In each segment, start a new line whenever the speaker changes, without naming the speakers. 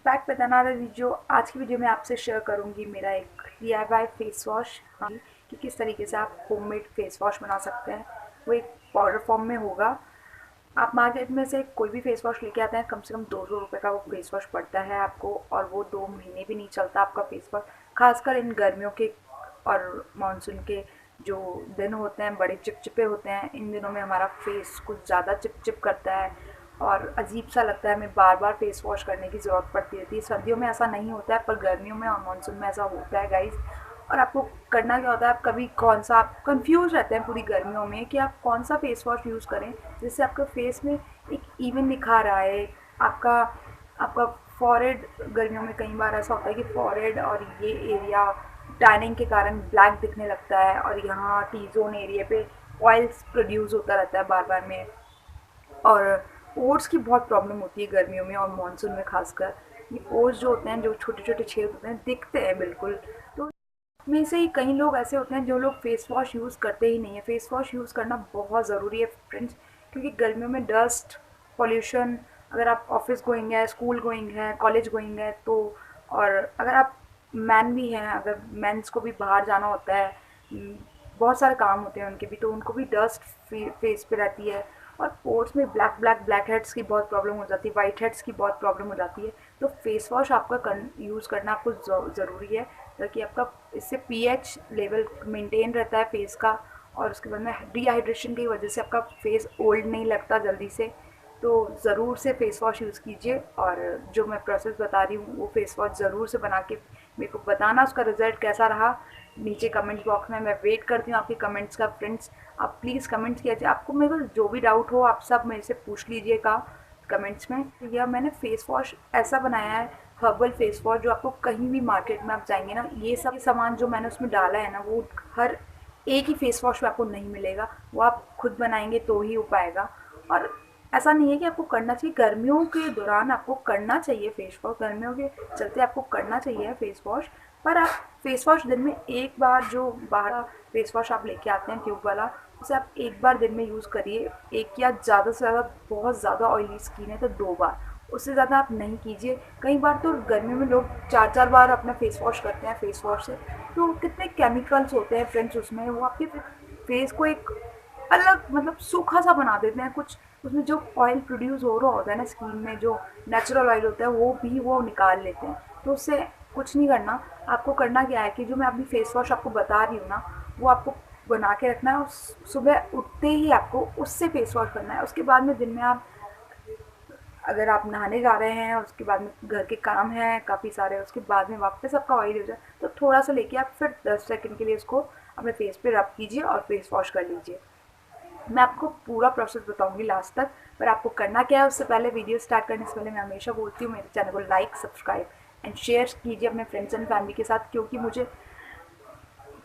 Back with another video. आज की video में आपसे शेयर करूंगी मेरा एक DIY फेस वॉश कि किस तरीके से आप होममेड फेस वॉश बना सकते हैं। वो एक पाउडर फॉर्म में होगा। आप मार्केट में से कोई भी फेस वॉश लेके आते हैं, कम से कम 200 रुपये का वो फेस वॉश पड़ता है आपको, और वो 2 महीने भी नहीं चलता आपका फेस वॉश। खासकर इन गर्मियों के और मानसून के जो दिन होते हैं बड़े चिपचिपे होते हैं, इन दिनों में हमारा फेस कुछ ज़्यादा चिपचिप करता है और अजीब सा लगता है, हमें बार बार फेस वॉश करने की ज़रूरत पड़ती रहती है। सर्दियों में ऐसा नहीं होता है, पर गर्मियों में और मानसून में ऐसा होता है गाइस। और आपको करना क्या होता है, आप कभी कौन सा, आप कंफ्यूज रहते हैं पूरी गर्मियों में कि आप कौन सा फेस वॉश यूज़ करें जिससे आपके फेस में एक इवन निखार आए। आपका आपका फॉरहेड, गर्मियों में कई बार ऐसा होता है कि फॉरहेड और ये एरिया टैनिंग के कारण ब्लैक दिखने लगता है, और यहाँ टी जोन एरिया पे ऑयल्स प्रोड्यूस होता रहता है बार बार में, और पोर्स की बहुत प्रॉब्लम होती है गर्मियों में और मानसून में। खासकर ये पोर्स जो होते हैं, जो छोटे छोटे छेद होते हैं, दिखते हैं बिल्कुल। तो में से ही कई लोग ऐसे होते हैं जो लोग फेस वॉश यूज़ करते ही नहीं है। फेस वॉश यूज़ करना बहुत ज़रूरी है फ्रेंड्स, क्योंकि गर्मियों में डस्ट, पॉल्यूशन, अगर आप ऑफिस गोइंग है, स्कूल गोइंग है, कॉलेज गोइंग है, तो और अगर आप मैन भी हैं, अगर मेंस को भी बाहर जाना होता है, बहुत सारे काम होते हैं उनके भी, तो उनको भी डस्ट फेस पे रहती है, और पोर्स में ब्लैक हेड्स की बहुत प्रॉब्लम हो जाती है, वाइट हेड्स की बहुत प्रॉब्लम हो जाती है। तो फेस वॉश आपका यूज़ करना आपको ज़रूरी है, ताकि आपका इससे pH लेवल मेंटेन रहता है फेस का, और उसके बाद में डिहाइड्रेशन की वजह से आपका फेस ओल्ड नहीं लगता जल्दी से। तो ज़रूर से फेस वॉश यूज़ कीजिए, और जो मैं प्रोसेस बता रही हूँ वो फेस वॉश ज़रूर से बना के मेरे को बताना उसका रिज़ल्ट कैसा रहा नीचे कमेंट बॉक्स में। मैं वेट करती हूँ आपके कमेंट्स का फ्रेंड्स। आप प्लीज़ कमेंट्स कीजिए, आपको मेरे को जो भी डाउट हो आप सब मेरे से पूछ लीजिएगा कमेंट्स में। या मैंने फेस वॉश ऐसा बनाया है, हर्बल फेस वॉश, जो आपको कहीं भी मार्केट में आप जाएंगे ना, ये सब सामान जो मैंने उसमें डाला है ना, वो हर एक ही फेस वॉश में आपको नहीं मिलेगा। वो आप खुद बनाएंगे तो ही हो पाएगा। और ऐसा नहीं है कि आपको करना चाहिए, गर्मियों के दौरान आपको करना चाहिए फेस वॉश, गर्मियों के चलते आपको करना चाहिए फेस वॉश। पर आप फेस वॉश दिन में एक बार, जो बाहर फेस वॉश आप लेके आते हैं ट्यूब वाला, उसे आप एक बार दिन में यूज़ करिए। एक या ज़्यादा से ज़्यादा, बहुत ज़्यादा ऑयली स्किन है तो 2 बार, उससे ज़्यादा आप नहीं कीजिए। कई बार तो गर्मियों में लोग 4-4 बार अपना फेस वॉश करते हैं फेस वॉश से, तो कितने केमिकल्स होते हैं फ्रेंड्स उसमें, वो आपके फेस को एक अलग, मतलब सूखा सा बना देते हैं। कुछ उसमें जो ऑयल प्रोड्यूस हो रहा होता है ना स्किन में, जो नेचुरल ऑयल होता है, वो भी वो निकाल लेते हैं। तो उससे कुछ नहीं करना। आपको करना क्या है कि जो मैं अभी फेस वॉश आपको बता रही हूँ ना, वो आपको बना के रखना है, और सुबह उठते ही आपको उससे फेस वॉश करना है। उसके बाद में दिन में आप, अगर आप नहाने जा रहे हैं, उसके बाद में घर के काम हैं काफ़ी सारे, उसके बाद में वापस आपका ऑयल हो जाए, तो थोड़ा सा लेके आप फिर 10 सेकंड के लिए उसको अपने फेस पे रब कीजिए और फेस वॉश कर लीजिए। मैं आपको पूरा प्रोसेस बताऊंगी लास्ट तक, पर आपको करना क्या है उससे पहले, वीडियो स्टार्ट करने से पहले मैं हमेशा बोलती हूँ, मेरे चैनल को लाइक, सब्सक्राइब एंड शेयर कीजिए अपने फ्रेंड्स एंड फैमिली के साथ, क्योंकि मुझे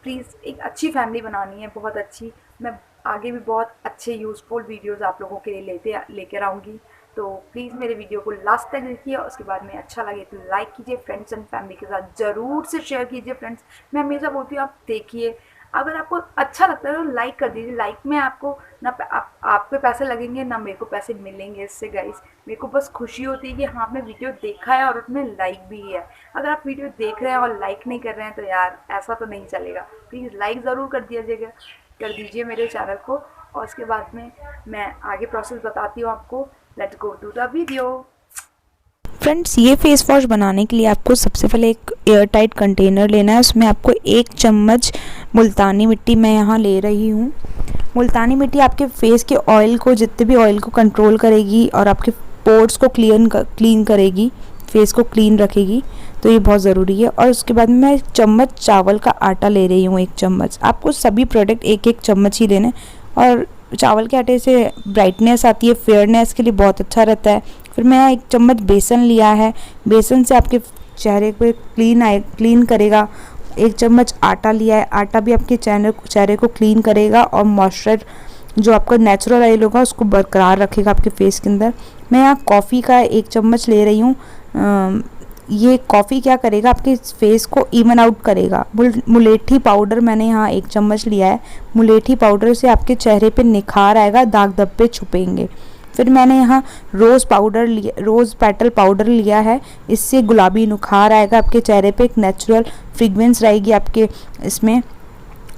प्लीज़ एक अच्छी फैमिली बनानी है, बहुत अच्छी। मैं आगे भी बहुत अच्छे यूज़फुल वीडियोस आप लोगों के लिए लेकर आऊँगी। तो प्लीज़ मेरे वीडियो को लास्ट तक देखिए, और उसके बाद में अच्छा लगे तो लाइक कीजिए, फ्रेंड्स एंड फैमिली के साथ ज़रूर से शेयर कीजिए फ्रेंड्स। मैं हमेशा बोलती हूँ आप देखिए, अगर आपको अच्छा लगता है तो लाइक कर दीजिए। लाइक में आपको ना आप पे पैसे लगेंगे ना मेरे को पैसे मिलेंगे इससे गाइस। मेरे को बस खुशी होती है कि हाँ, आपने वीडियो देखा है और उसमें लाइक भी है। अगर आप वीडियो देख रहे हैं और लाइक नहीं कर रहे हैं तो यार ऐसा तो नहीं चलेगा। प्लीज़ लाइक ज़रूर कर दीजिए मेरे चैनल को, और उसके बाद में मैं आगे प्रोसेस बताती हूँ आपको। Let's go to the video.
Friends, ये फेस वॉश बनाने के लिए आपको सबसे पहले एक एयर टाइट कंटेनर लेना है। उसमें आपको 1 चम्मच मुल्तानी मिट्टी मैं यहाँ ले रही हूँ। मुल्तानी मिट्टी आपके फेस के ऑयल को, जितने भी ऑयल को कंट्रोल करेगी और आपके पोर्स को क्लीन करेगी, फेस को क्लीन रखेगी, तो ये बहुत ज़रूरी है। और उसके बाद मैं 1 चम्मच चावल का आटा ले रही हूँ, 1 चम्मच। आपको सभी प्रोडक्ट 1-1 चम्मच ही लेना है, और चावल के आटे से ब्राइटनेस आती है, फेयरनेस के लिए बहुत अच्छा रहता है। फिर मैं 1 चम्मच बेसन लिया है, बेसन से आपके चेहरे पे क्लीन करेगा। 1 चम्मच आटा लिया है, आटा भी आपके चेहरे को क्लीन करेगा, और मॉइस्चर जो आपका नेचुरल ऑयल होगा उसको बरकरार रखेगा आपके फेस के अंदर। मैं यहाँ कॉफ़ी का 1 चम्मच ले रही हूँ। ये कॉफ़ी क्या करेगा, आपके फेस को इवन आउट करेगा। मुलेठी पाउडर मैंने यहाँ 1 चम्मच लिया है। मुलेठी पाउडर से आपके चेहरे पे निखार आएगा, दाग धब्बे छुपेंगे। फिर मैंने यहाँ रोज़ पेटल पाउडर लिया है। इससे गुलाबी निखार आएगा आपके चेहरे पे, एक नेचुरल फ्रेग्रेंस रहेगी आपके इसमें।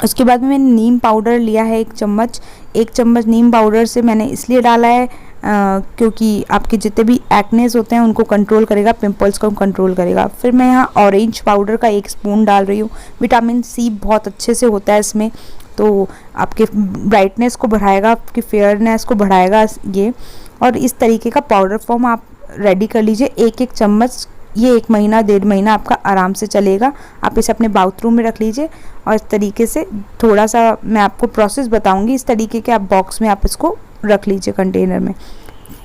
उसके बाद में मैंने नीम पाउडर लिया है 1 चम्मच नीम पाउडर से मैंने इसलिए डाला है क्योंकि आपके जितने भी एक्नेस होते हैं उनको कंट्रोल करेगा, पिंपल्स को कंट्रोल करेगा। फिर मैं यहाँ ऑरेंज पाउडर का 1 स्पून डाल रही हूँ। विटामिन सी बहुत अच्छे से होता है इसमें, तो आपके ब्राइटनेस को बढ़ाएगा, आपकी फेयरनेस को बढ़ाएगा ये। और इस तरीके का पाउडर फॉर्म आप रेडी कर लीजिए 1-1 चम्मच। ये 1 महीना 1.5 महीना आपका आराम से चलेगा। आप इसे अपने बाथरूम में रख लीजिए और इस तरीके से थोड़ा सा मैं आपको प्रोसेस बताऊंगी, इस तरीके के आप बॉक्स में आप इसको रख लीजिए कंटेनर में।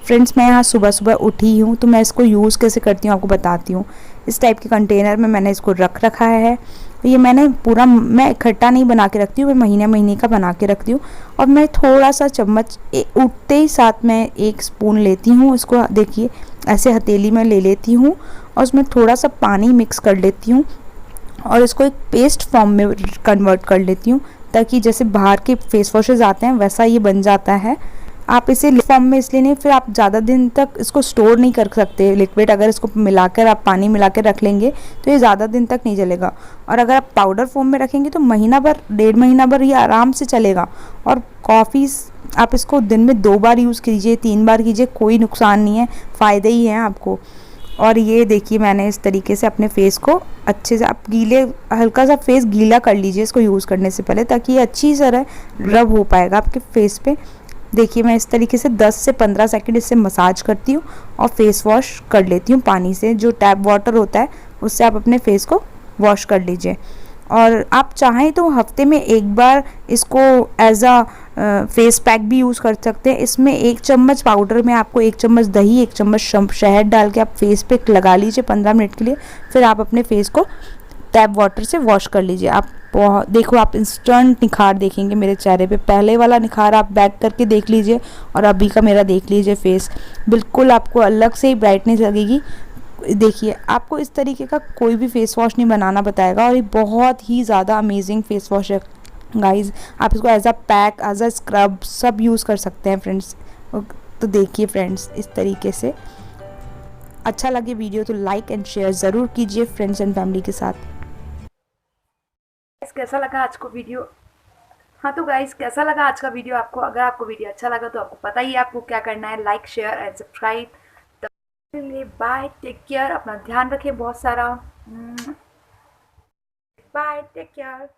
फ्रेंड्स, मैं यहाँ सुबह सुबह उठी हूँ तो मैं इसको यूज़ कैसे करती हूँ आपको बताती हूँ। इस टाइप के कंटेनर में मैंने इसको रख रखा है। ये मैंने पूरा, मैं इकट्ठा नहीं बना के रखती हूँ, मैं महीने महीने का बना के रखती हूँ। और मैं थोड़ा सा चम्मच उठते ही साथ मैं 1 स्पून लेती हूँ। इसको देखिए ऐसे हथेली में ले लेती हूँ और उसमें थोड़ा सा पानी मिक्स कर लेती हूँ और इसको एक पेस्ट फॉर्म में कन्वर्ट कर लेती हूँ, ताकि जैसे बाहर के फेस वॉशेज़ आते हैं वैसा ये बन जाता है। आप इसे फॉर्म में इसलिए नहीं, फिर आप ज़्यादा दिन तक इसको स्टोर नहीं कर सकते लिक्विड। अगर इसको मिलाकर आप पानी मिलाकर रख लेंगे तो ये ज़्यादा दिन तक नहीं चलेगा। और अगर आप पाउडर फॉर्म में रखेंगे तो महीना भर 1.5 महीना भर ये आराम से चलेगा। और कॉफ़ी आप इसको दिन में 2 बार यूज़ कीजिए, 3 बार कीजिए, कोई नुकसान नहीं है, फ़ायदे ही हैं आपको। और ये देखिए मैंने इस तरीके से अपने फेस को अच्छे से, आप हल्का सा फेस गीला कर लीजिए इसको यूज़ करने से पहले, ताकि ये अच्छी तरह रब हो पाएगा आपके फेस पे। देखिए मैं इस तरीके से 10 से 15 सेकंड इससे मसाज करती हूँ और फेस वॉश कर लेती हूँ पानी से। जो टैप वाटर होता है उससे आप अपने फेस को वॉश कर लीजिए। और आप चाहें तो हफ्ते में 1 बार इसको एज अ फेस पैक भी यूज़ कर सकते हैं। इसमें 1 चम्मच पाउडर में आपको 1 चम्मच दही, 1 चम्मच शहद डाल के आप फेस पे लगा लीजिए 15 मिनट के लिए। फिर आप अपने फेस को टैप वाटर से वॉश कर लीजिए। आप देखो, आप इंस्टेंट निखार देखेंगे मेरे चेहरे पे। पहले वाला निखार आप बैक करके देख लीजिए और अभी का मेरा देख लीजिए फेस, बिल्कुल आपको अलग से ही ब्राइटनेस लगेगी। देखिए आपको इस तरीके का कोई भी फेस वॉश नहीं बनाना बताएगा और ये बहुत ही ज़्यादा अमेजिंग फेस वॉश है गाइस। आप इसको as a pack, as a scrub सब यूज़ कर सकते हैं फ्रेंड्स। तो देखिए फ्रेंड्स, इस तरीके से अच्छा लगे वीडियो तो लाइक एंड शेयर ज़रूर कीजिए फ्रेंड्स एंड फैमिली के साथ।
कैसा लगा आज को वीडियो? हाँ तो गाइस, कैसा लगा आज का वीडियो आपको? अगर आपको वीडियो अच्छा लगा तो आपको पता ही है आपको क्या करना है, लाइक शेयर एंड सब्सक्राइब। तब तक के लिए बाय, टेक केयर, अपना ध्यान रखें बहुत सारा। Bye, take care.